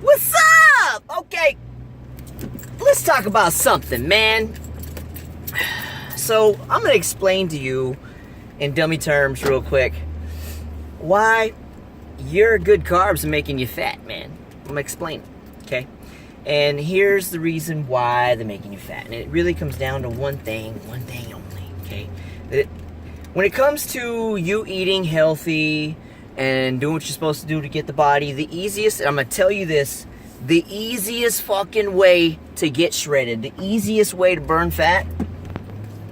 What's up? Okay, let's talk about something, man. So, I'm gonna explain to you in dummy terms real quick why your good carbs are making you fat, man. I'm gonna explain, okay? And here's the reason why they're making you fat. And it really comes down to one thing only, okay? When it comes to you eating healthy and doing what you're supposed to do to get the body, the easiest, I'm gonna tell you this, the easiest fucking way to get shredded, the easiest way to burn fat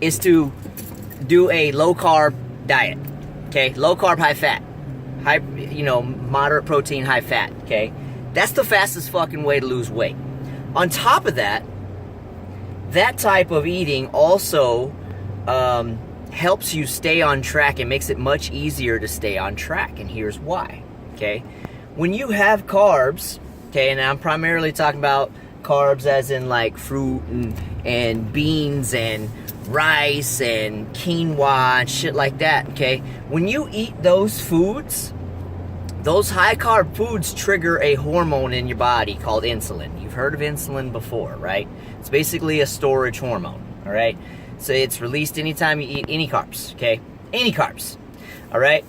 is to do a low carb diet, okay? Low carb, high fat, moderate protein, high fat, okay? That's the fastest fucking way to lose weight. On top of that, that type of eating also helps you stay on track and makes it much easier to stay on track. And here's why, okay? When you have carbs, okay, and I'm primarily talking about carbs as in like fruit and beans and rice and quinoa and shit like that, okay? When you eat those foods, those high carb foods trigger a hormone in your body called insulin. You've heard of insulin before, right? It's basically a storage hormone, all right? So it's released anytime you eat any carbs, okay? Any carbs, all right?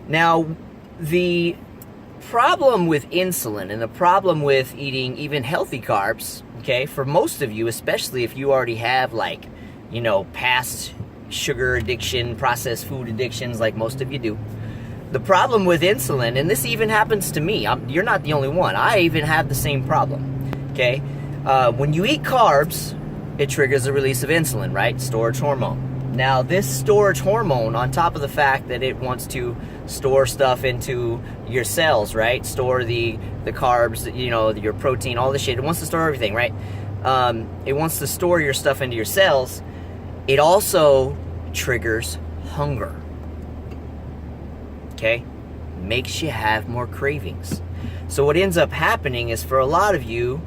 Now, the problem with insulin and the problem with eating even healthy carbs, okay, for most of you, especially if you already have like, past sugar addiction, processed food addictions like most of you do, the problem with insulin, and this even happens to me, you're not the only one, I even have the same problem, okay? When you eat carbs, it triggers the release of insulin, right? Storage hormone. Now, this storage hormone, on top of the fact that it wants to store stuff into your cells, right? Store the carbs, your protein, all this shit. It wants to store everything, right? It wants to store your stuff into your cells. It also triggers hunger. Okay? Makes you have more cravings. So what ends up happening is for a lot of you,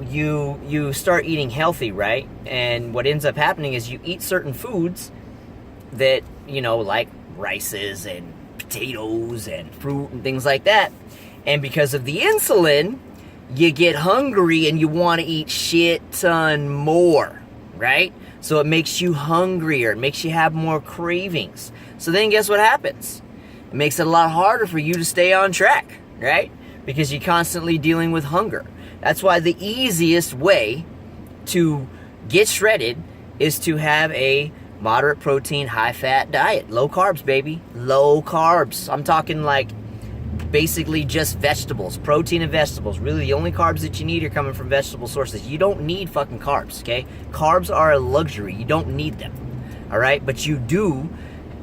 you start eating healthy, right? And what ends up happening is you eat certain foods that, like rices and potatoes and fruit and things like that. And because of the insulin, you get hungry and you want to eat shit ton more, right? So it makes you hungrier. It makes you have more cravings. So then guess what happens? It makes it a lot harder for you to stay on track, right? Because you're constantly dealing with hunger. That's why the easiest way to get shredded is to have a moderate protein, high fat diet. Low carbs, baby. Low carbs. I'm talking like basically just vegetables, protein and vegetables. Really, the only carbs that you need are coming from vegetable sources. You don't need fucking carbs, okay? Carbs are a luxury. You don't need them, all right? But you do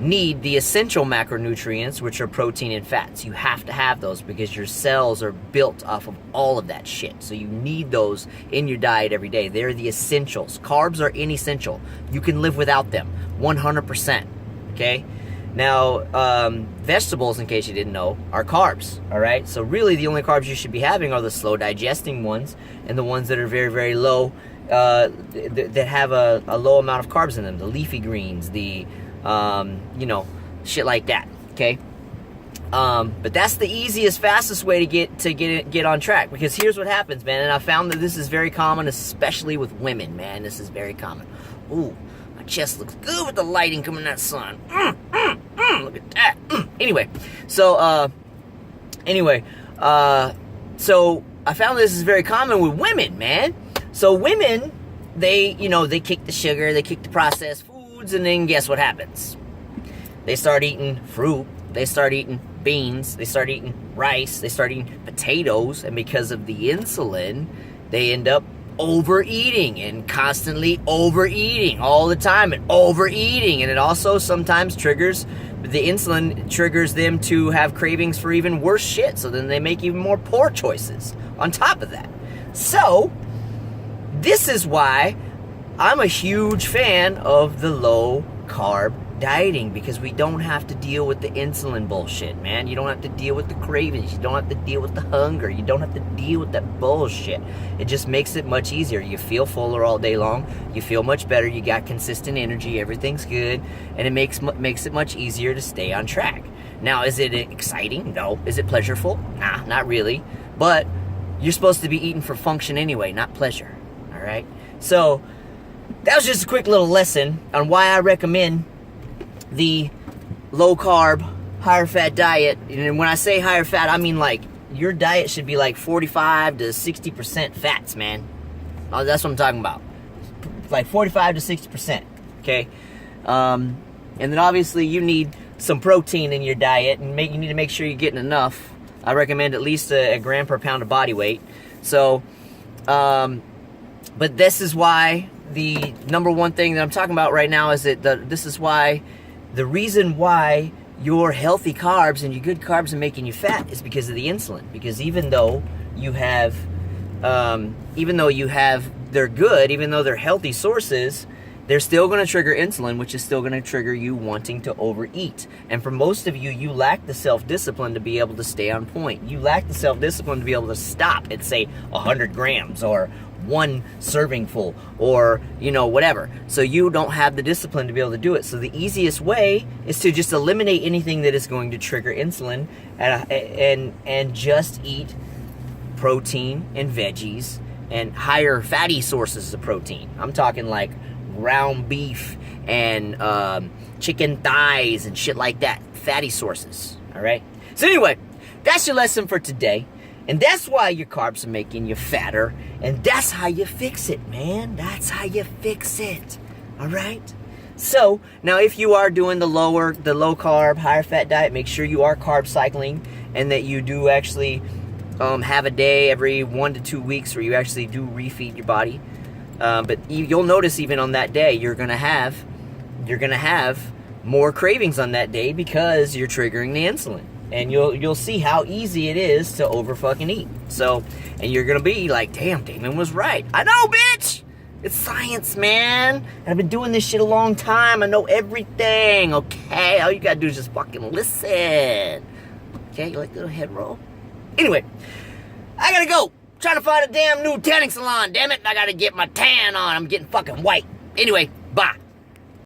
need the essential macronutrients, which are protein and fats. You have to have those because your cells are built off of all of that shit. So you need those in your diet every day. They're the essentials. Carbs are inessential. You can live without them 100%, okay? Now, vegetables, in case you didn't know, are carbs, all right? So really the only carbs you should be having are the slow digesting ones and the ones that are very, very low, that have a low amount of carbs in them. The leafy greens, the shit like that, okay? But that's the easiest, fastest way to get on track, because here's what happens, man, and I found that this is very common, especially with women, man. This is very common. Ooh, my chest looks good with the lighting coming out of the sun. Look at that. So I found this is very common with women, man. So women, they kick the sugar, they kick the processed foods, and then guess what happens? They start eating fruit, they start eating beans, they start eating rice, they start eating potatoes, and because of the insulin, they end up overeating and constantly overeating all the time and overeating. And it also sometimes triggers, the insulin triggers them to have cravings for even worse shit. So then they make even more poor choices on top of that. So this is why I'm a huge fan of the low carb dieting, because we don't have to deal with the insulin bullshit, man. You don't have to deal with the cravings. You don't have to deal with the hunger. You don't have to deal with that bullshit. It just makes it much easier. You feel fuller all day long. You feel much better. You got consistent energy. Everything's good. And it makes it much easier to stay on track. Now, is it exciting? No. Is it pleasurable? Nah, not really. But you're supposed to be eating for function anyway, not pleasure. All right? So that was just a quick little lesson on why I recommend the low carb, higher fat diet. And when I say higher fat, I mean like your diet should be like 45 to 60% fats, man. That's what I'm talking about. Like 45 to 60%. Okay? And then obviously you need some protein in your diet, and you need to make sure you're getting enough. I recommend at least a gram per pound of body weight. So, but this is why the number one thing that I'm talking about right now is that the reason why your healthy carbs and your good carbs are making you fat is because of the insulin. Because even though they're good, even though they're healthy sources, they're still going to trigger insulin, which is still going to trigger you wanting to overeat. And for most of you, you lack the self-discipline to be able to stay on point. You lack the self-discipline to be able to stop at, say, 100 grams or one serving full or, whatever. So you don't have the discipline to be able to do it. So the easiest way is to just eliminate anything that is going to trigger insulin and just eat protein and veggies and higher fatty sources of protein. I'm talking like ground beef and chicken thighs and shit like that. Fatty sources. All right? So anyway, that's your lesson for today. And that's why your carbs are making you fatter. And that's how you fix it, man. That's how you fix it. All right? So, now if you are doing the low carb, higher fat diet, make sure you are carb cycling and that you do actually have a day every 1 to 2 weeks where you actually do refeed your body. But you'll notice even on that day, you're gonna have more cravings on that day because you're triggering the insulin. And you'll see how easy it is to over fucking eat. So, and you're gonna be like, damn, Damon was right. I know, bitch! It's science, man. And I've been doing this shit a long time. I know everything, okay? All you gotta do is just fucking listen. Okay, you like the little head roll? Anyway, I gotta go. Trying to find a damn new tanning salon, damn it. I gotta get my tan on. I'm getting fucking white. Anyway, bye.